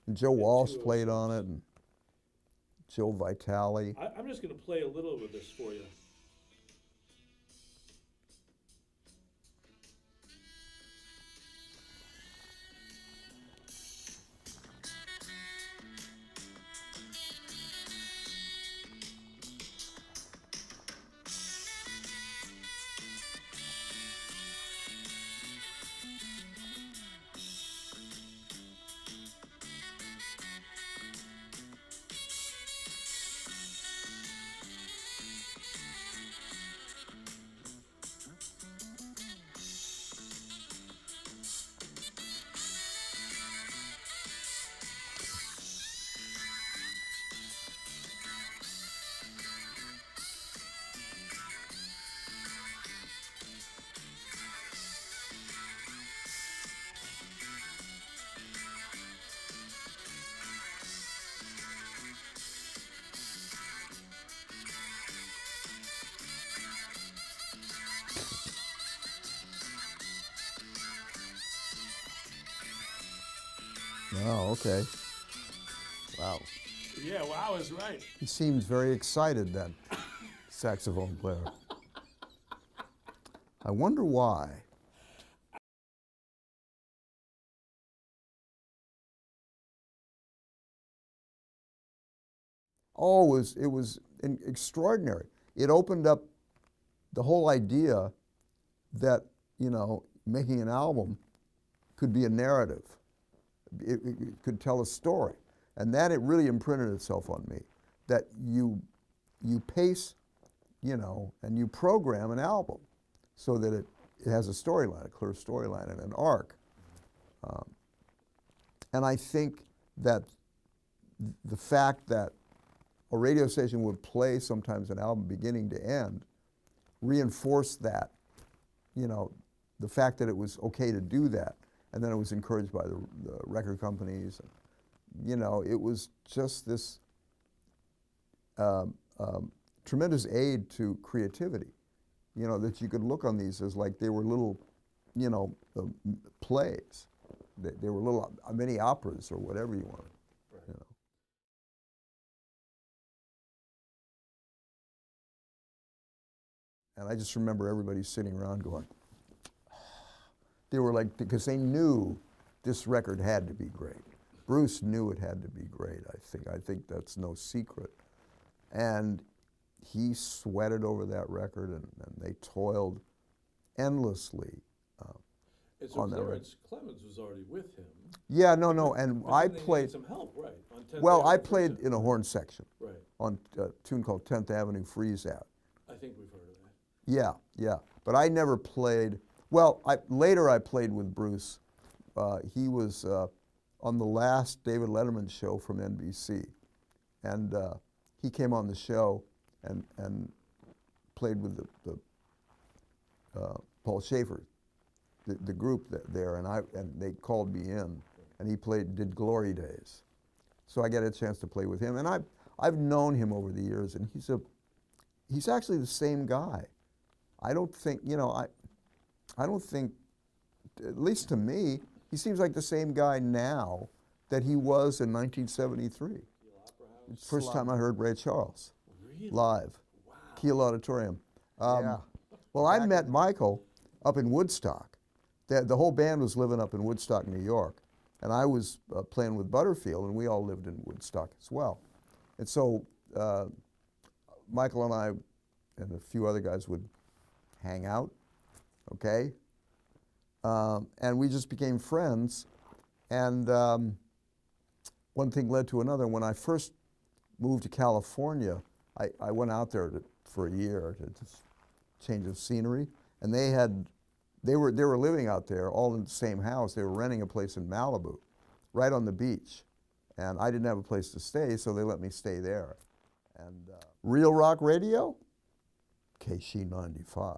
And Joe Walsh played on it, and Joe Vitale. I'm just going to play a little of this for you. Oh, okay. Wow. Yeah, wow is right. He seems very excited, that saxophone player. I wonder why. Oh, it was extraordinary. It opened up the whole idea that, you know, making an album could be a narrative. It could tell a story. And that it really imprinted itself on me, that you pace, you know, and you program an album so that it has a storyline, a clear storyline and an arc. And I think that the fact that a radio station would play sometimes an album beginning to end reinforced that, you know, the fact that it was okay to do that. And then it was encouraged by the record companies. And, you know, it was just this tremendous aid to creativity, you know, that you could look on these as like they were little, you know, plays. They were little mini operas or whatever you wanted, right. You know. And I just remember everybody sitting around going, they were like, because they knew this record had to be great. Bruce knew it had to be great, I think. I think that's no secret. And he sweated over that record, and they toiled endlessly on that record. Clarence Clemens was already with him. Yeah, no, and I played some help, right? On 10th well, Avenue I played Freeze in a horn section, right, on a tune called 10th Avenue Freeze Out. I think we've heard of that. Yeah, yeah, but I never played. Well, later I played with Bruce. He was on the last David Letterman show from NBC, and he came on the show and played with the Paul Schaefer, the group there, and they called me in, and he did Glory Days, so I got a chance to play with him, and I've known him over the years, and he's actually the same guy. I don't think, you know, I don't think, at least to me, he seems like the same guy now that he was in 1973. First time I heard Ray Charles live, Wow. Kiel Auditorium. Yeah. Well, I met Michael up in Woodstock. The whole band was living up in Woodstock, New York, and I was playing with Butterfield, and we all lived in Woodstock as well. And so Michael and I and a few other guys would hang out, okay? And we just became friends, and one thing led to another. When I first moved to California, I went out there for a year to just change of scenery, and they were living out there all in the same house. They were renting a place in Malibu, right on the beach, and I didn't have a place to stay, so they let me stay there. And Real Rock Radio, KC 95.